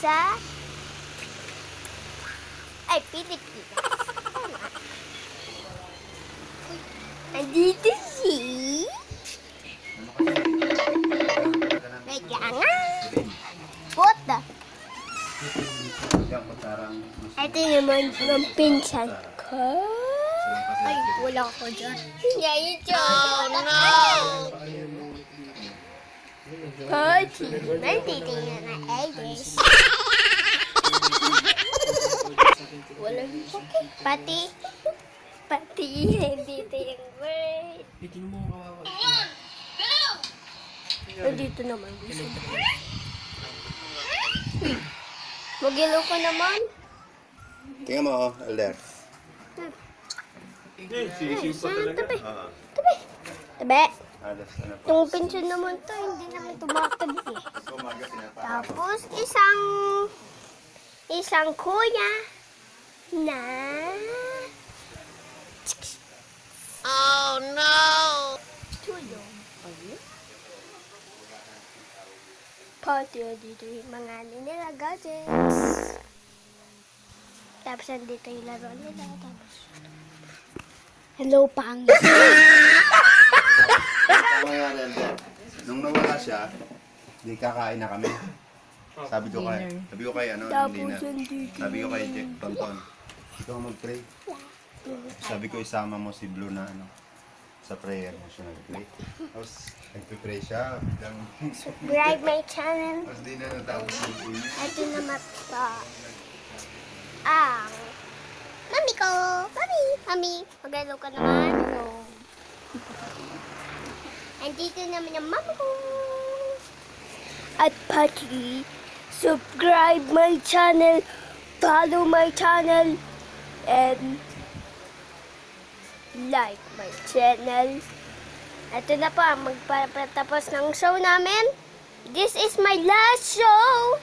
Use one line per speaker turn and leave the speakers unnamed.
sa Pilipinas. Andito si Puta. Ito naman ng pinsan ko. Ay, wala ko dyan. Oh, no! Pati, nandito na Edis. Walang pati, nandito yung bird. Nandito naman. Magilo ko naman.
Tingnan mo, Elder.
Tabi. Tabi. Itong pension naman to, hindi naman tumakad eh. Tapos, isang kuya na... Oh no! Tulong. Pati dito yung mga nila gadgets. Tapos andito yung laro nila. Tapos... Hello, pang.
Nung nawala siya, di kakain na kami. Sabi ko kay ano, dinner. Sabi ko kay Jack Tonton, ikaw mag-pray. Sabi ko isama mo si Blue na ano, sa prayer mo siya nag-pray. Tapos nag-pray siya.
Subscribe my channel.
Tapos di na natapos yung ulit.
Ito naman pa. Mami ko. Mami. Mag-hello ka naman. Hello. Andito naman ang mama ko. At pati, subscribe my channel, follow my channel, and like my channel. Ito na pa, magpapatapos ng show namin. This is my last show.